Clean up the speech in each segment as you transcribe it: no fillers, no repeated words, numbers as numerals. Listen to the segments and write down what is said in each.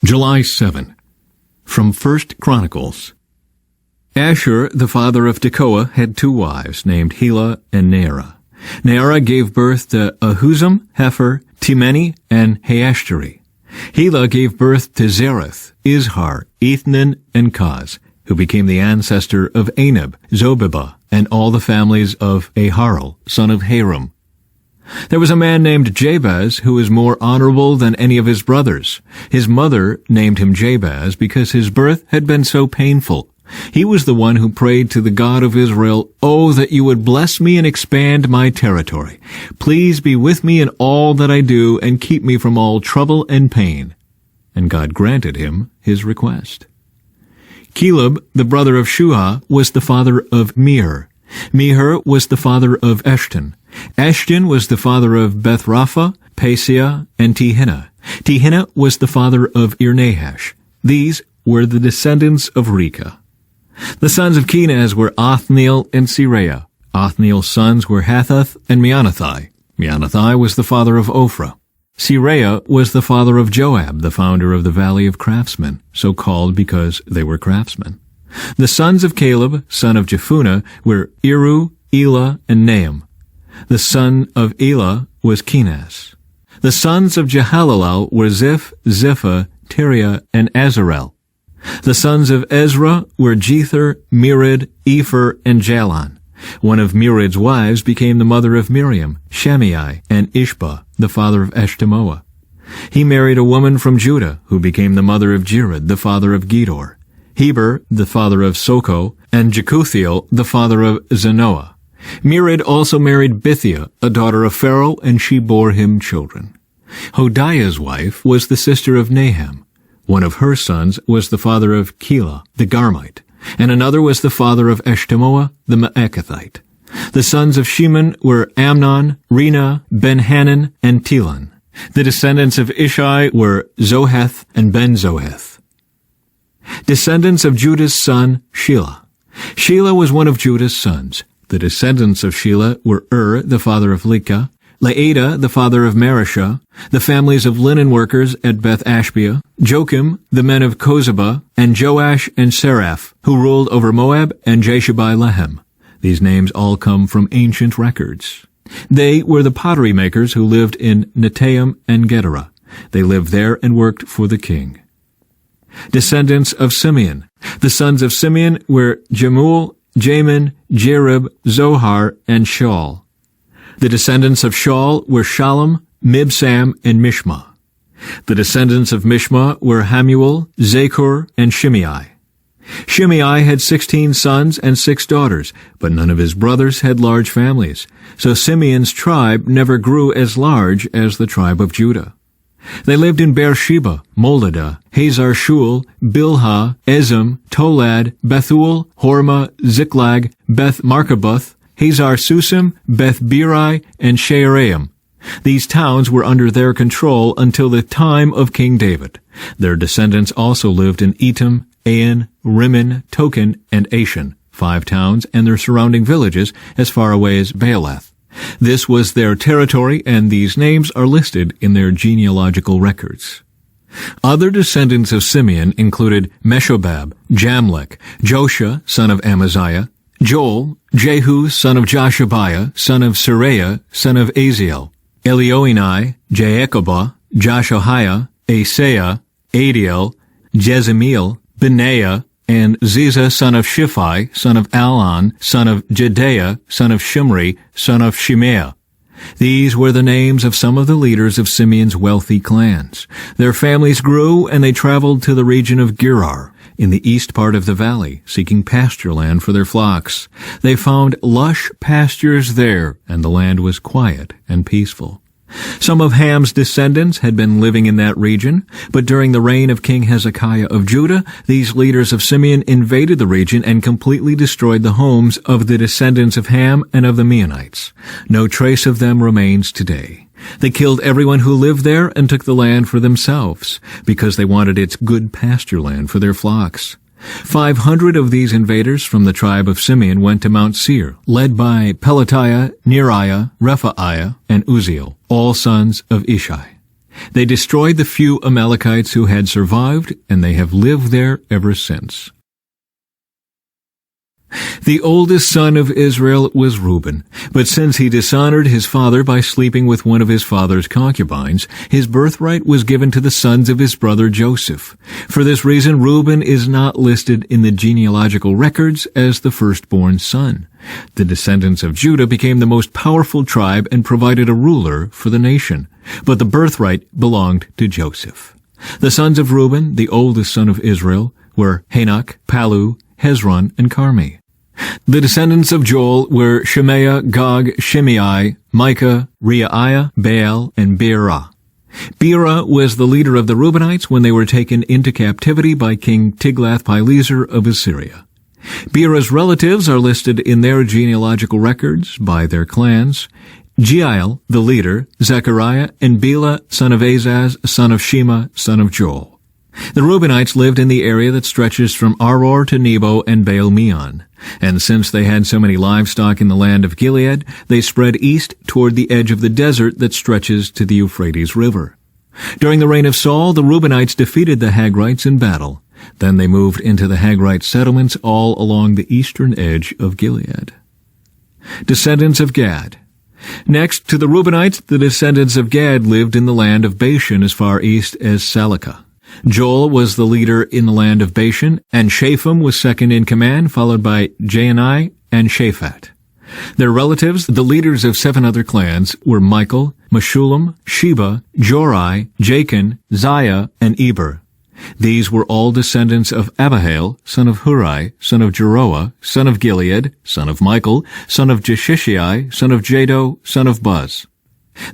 July 7. From 1 Chronicles. Asher, the father of Tekoa, had two wives, named Helah and Naarah. Naarah gave birth to Ahuzam, Hefer, Timeni, and Haashtari. Helah gave birth to Zereth, Izhar, Ethnan, and Kaz, who became the ancestor of Anab, Zobebah, and all the families of Aharel, son of Harum. There was a man named Jabez who was more honorable than any of his brothers. His mother named him Jabez because his birth had been so painful. He was the one who prayed to the God of Israel, "Oh, that you would bless me and expand my territory. Please be with me in all that I do and keep me from all trouble and pain." And God granted him his request. Caleb, the brother of Shuah, was the father of Mehr. Mehr was the father of Eshton. Eshton was the father of Bethrapha, Paseah, and Tehinnah. Tehinnah was the father of Ir-Nahash. These were the descendants of Rechah. The sons of Kenaz were Othniel and Seraiah. Othniel's sons were Hathath and Meonothai. Meonothai was the father of Ophrah. Seraiah was the father of Joab, the founder of the Valley of Craftsmen, so called because they were craftsmen. The sons of Caleb, son of Jephunneh, were Iru, Elah, and Nahum. The son of Elah was Kenaz. The sons of Jehalelel were Ziph, Ziphah, Tiria, and Azarel. The sons of Ezra were Jether, Merid, Epher, and Jalon. One of Merid's wives became the mother of Miriam, Shammai, and Ishbah, the father of Eshtemoa. He married a woman from Judah, who became the mother of Jered, the father of Gedor, Heber, the father of Soko, and Jekuthiel, the father of Zanoah. Merid also married Bithiah, a daughter of Pharaoh, and she bore him children. Hodiah's wife was the sister of Naham. One of her sons was the father of Keilah, the Garmite, and another was the father of Eshtemoa, the Maacathite. The sons of Shimon were Amnon, Rena, Ben-Hanan, and Telon. The descendants of Ishai were Zoheth and Ben-Zoheth. Descendants of Judah's son, Shelah. Shelah was one of Judah's sons. The descendants of Shelah were the father of Lekah, Laada, the father of Mareshah, the families of linen workers at Beth-Ashbea, Joachim, the men of Kozeba, and Joash and Seraph, who ruled over Moab, and Jashubai-Lehem. These names all come from ancient records. They were the pottery makers who lived in Netaim and Gedera. They lived there and worked for the king. Descendants of Simeon. The sons of Simeon were Jemuel, Jamin, Jerib, Zohar, and Shaul. The descendants of Shaul were Shalom, Mibsam, and Mishma. The descendants of Mishma were Hamuel, Zakur, and Shimei. Shimei had 16 sons and 6 daughters, but none of his brothers had large families, so Simeon's tribe never grew as large as the tribe of Judah. They lived in Beersheba, Moladah, Hazar-Shul, Bilhah, Ezem, Tolad, Bethul, Hormah, Ziklag, Beth-Markaboth, Hazar-Susim, Beth-Biri, and Shearaim. These towns were under their control until the time of King David. Their descendants also lived in Etam, Ain, Rimmon, Token, and Ashan, 5 towns and their surrounding villages as far away as Baalath. This was their territory, and these names are listed in their genealogical records. Other descendants of Simeon included Meshobab, Jamlech, Joshua, son of Amaziah, Joel, Jehu, son of Joshabiah, son of Seraiah, son of Aziel, Elioenai, Jaakobah, Joshahiah, Asaiah, Adiel, Jezemiel, Benaiah, and Ziza, son of Shiphi, son of Alon, son of Jedaiah, son of Shimri, son of Shimea. These were the names of some of the leaders of Simeon's wealthy clans. Their families grew, and they traveled to the region of Gerar, in the east part of the valley, seeking pasture land for their flocks. They found lush pastures there, and the land was quiet and peaceful. Some of Ham's descendants had been living in that region, but during the reign of King Hezekiah of Judah, these leaders of Simeon invaded the region and completely destroyed the homes of the descendants of Ham and of the Meunites. No trace of them remains today. They killed everyone who lived there and took the land for themselves, because they wanted its good pasture land for their flocks. 500 of these invaders from the tribe of Simeon went to Mount Seir, led by Pelatiah, Neriah, Rephaiah, and Uzziel, all sons of Ishai. They destroyed the few Amalekites who had survived, and they have lived there ever since. The oldest son of Israel was Reuben, but since he dishonored his father by sleeping with one of his father's concubines, his birthright was given to the sons of his brother Joseph. For this reason, Reuben is not listed in the genealogical records as the firstborn son. The descendants of Judah became the most powerful tribe and provided a ruler for the nation, but the birthright belonged to Joseph. The sons of Reuben, the oldest son of Israel, were Hanok, Palu, Hezron, and Carmi. The descendants of Joel were Shemaiah, Gog, Shimei, Micah, Reiah, Baal, and Beerah. Beerah was the leader of the Reubenites when they were taken into captivity by King Tiglath-Pileser of Assyria. Beerah's relatives are listed in their genealogical records by their clans: Jeiel, the leader, Zechariah, and Bela, son of Azaz, son of Shema, son of Joel. The Reubenites lived in the area that stretches from Aror to Nebo and Baal-Meon. And since they had so many livestock in the land of Gilead, they spread east toward the edge of the desert that stretches to the Euphrates River. During the reign of Saul, the Reubenites defeated the Hagrites in battle. Then they moved into the Hagrite settlements all along the eastern edge of Gilead. Descendants of Gad. Next to the Reubenites, the descendants of Gad lived in the land of Bashan as far east as Salekah. Joel was the leader in the land of Bashan, and Shapham was second in command, followed by Jaanai and Shaphat. Their relatives, the leaders of 7 other clans, were Michael, Meshullam, Sheba, Jorai, Jachin, Ziah, and Eber. These were all descendants of Abihail, son of Hurai, son of Jeroah, son of Gilead, son of Michael, son of Jeshishai, son of Jado, son of Buz.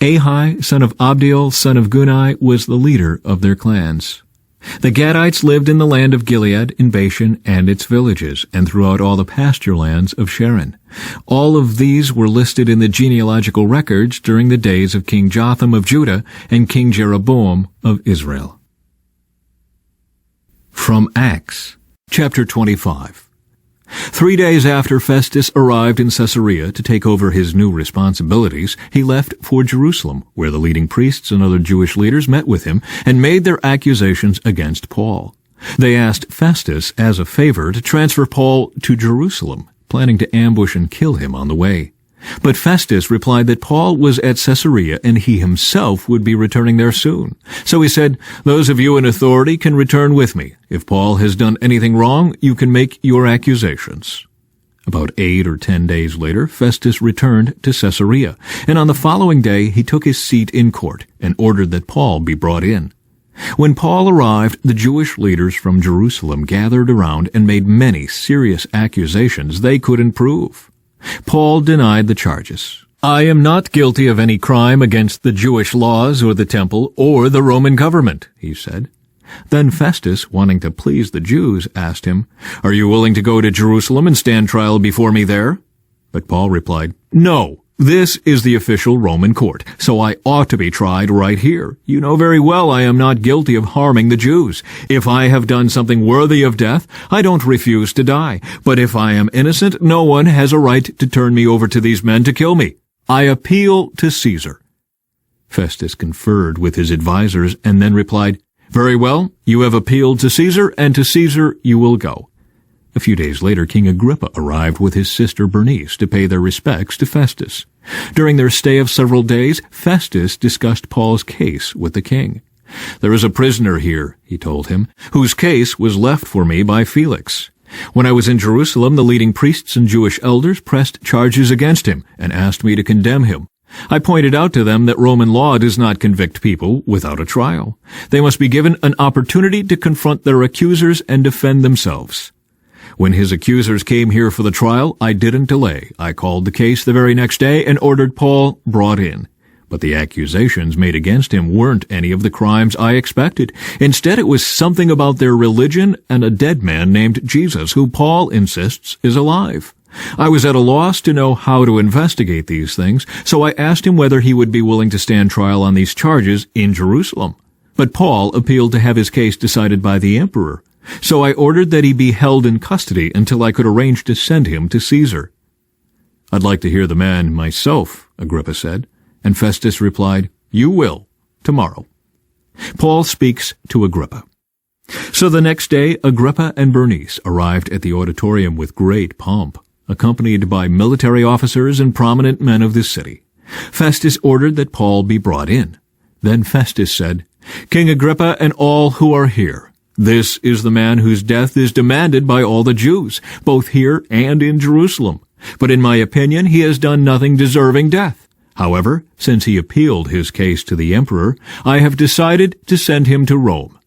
Ahai, son of Abdiel, son of Gunai, was the leader of their clans. The Gadites lived in the land of Gilead, in Bashan and its villages, and throughout all the pasture lands of Sharon. All of these were listed in the genealogical records during the days of King Jotham of Judah and King Jeroboam of Israel. From Acts, chapter 25. 3 days after Festus arrived in Caesarea to take over his new responsibilities, he left for Jerusalem, where the leading priests and other Jewish leaders met with him and made their accusations against Paul. They asked Festus, as a favor, to transfer Paul to Jerusalem, planning to ambush and kill him on the way. But Festus replied that Paul was at Caesarea and he himself would be returning there soon. So he said, "Those of you in authority can return with me. If Paul has done anything wrong, you can make your accusations." About 8 or 10 days later, Festus returned to Caesarea, and on the following day he took his seat in court and ordered that Paul be brought in. When Paul arrived, the Jewish leaders from Jerusalem gathered around and made many serious accusations they couldn't prove. Paul denied the charges. "I am not guilty of any crime against the Jewish laws or the temple or the Roman government," he said. Then Festus, wanting to please the Jews, asked him, "Are you willing to go to Jerusalem and stand trial before me there?" But Paul replied, "No, this is the official Roman court, so I ought to be tried right here. You know very well I am not guilty of harming the Jews. If I have done something worthy of death, I don't refuse to die. But if I am innocent, no one has a right to turn me over to these men to kill me. I appeal to Caesar." Festus conferred with his advisers and then replied, "Very well, you have appealed to Caesar, and to Caesar you will go." A few days later, King Agrippa arrived with his sister Bernice to pay their respects to Festus. During their stay of several days, Festus discussed Paul's case with the king. "There is a prisoner here," he told him, "whose case was left for me by Felix. When I was in Jerusalem, the leading priests and Jewish elders pressed charges against him and asked me to condemn him. I pointed out to them that Roman law does not convict people without a trial. They must be given an opportunity to confront their accusers and defend themselves. When his accusers came here for the trial, I didn't delay. I called the case the very next day and ordered Paul brought in. But the accusations made against him weren't any of the crimes I expected. Instead, it was something about their religion and a dead man named Jesus, who Paul insists is alive. I was at a loss to know how to investigate these things, so I asked him whether he would be willing to stand trial on these charges in Jerusalem. But Paul appealed to have his case decided by the emperor. So I ordered that he be held in custody until I could arrange to send him to Caesar." "I'd like to hear the man myself," Agrippa said, and Festus replied, "You will, tomorrow." Paul speaks to Agrippa. So the next day, Agrippa and Bernice arrived at the auditorium with great pomp, accompanied by military officers and prominent men of the city. Festus ordered that Paul be brought in. Then Festus said, "King Agrippa and all who are here, this is the man whose death is demanded by all the Jews, both here and in Jerusalem. But in my opinion, he has done nothing deserving death. However, since he appealed his case to the emperor, I have decided to send him to Rome.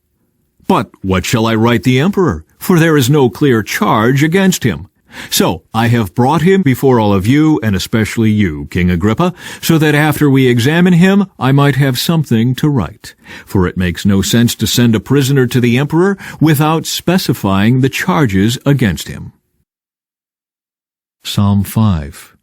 But what shall I write the emperor? For there is no clear charge against him. So I have brought him before all of you, and especially you, King Agrippa, so that after we examine him, I might have something to write. For it makes no sense to send a prisoner to the emperor without specifying the charges against him." Psalm 5.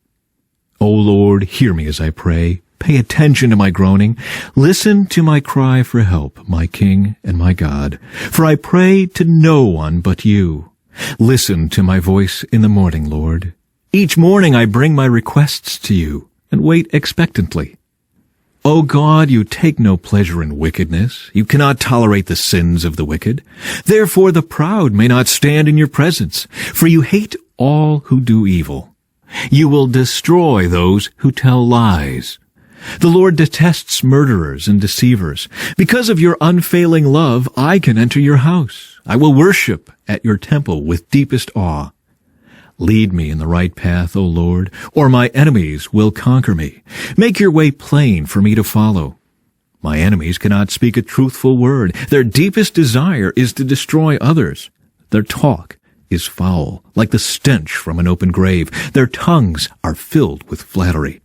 O Lord, hear me as I pray. Pay attention to my groaning. Listen to my cry for help, my King and my God. For I pray to no one but you. Listen to my voice in the morning, Lord. Each morning I bring my requests to you and wait expectantly. O God, you take no pleasure in wickedness. You cannot tolerate the sins of the wicked. Therefore the proud may not stand in your presence, for you hate all who do evil. You will destroy those who tell lies. The Lord detests murderers and deceivers. Because of your unfailing love, I can enter your house. I will worship at your temple with deepest awe. Lead me in the right path, O Lord, or my enemies will conquer me. Make your way plain for me to follow. My enemies cannot speak a truthful word. Their deepest desire is to destroy others. Their talk is foul, like the stench from an open grave. Their tongues are filled with flattery.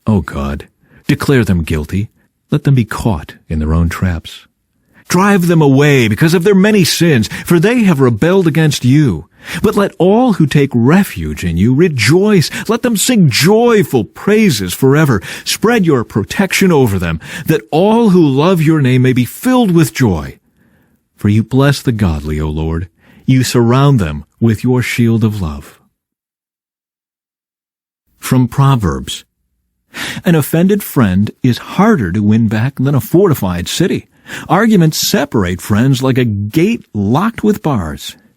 O God, declare them guilty. Let them be caught in their own traps. Drive them away because of their many sins, for they have rebelled against you. But let all who take refuge in you rejoice. Let them sing joyful praises forever. Spread your protection over them, that all who love your name may be filled with joy. For you bless the godly, O Lord. You surround them with your shield of love. From Proverbs. An offended friend is harder to win back than a fortified city. Arguments separate friends like a gate locked with bars.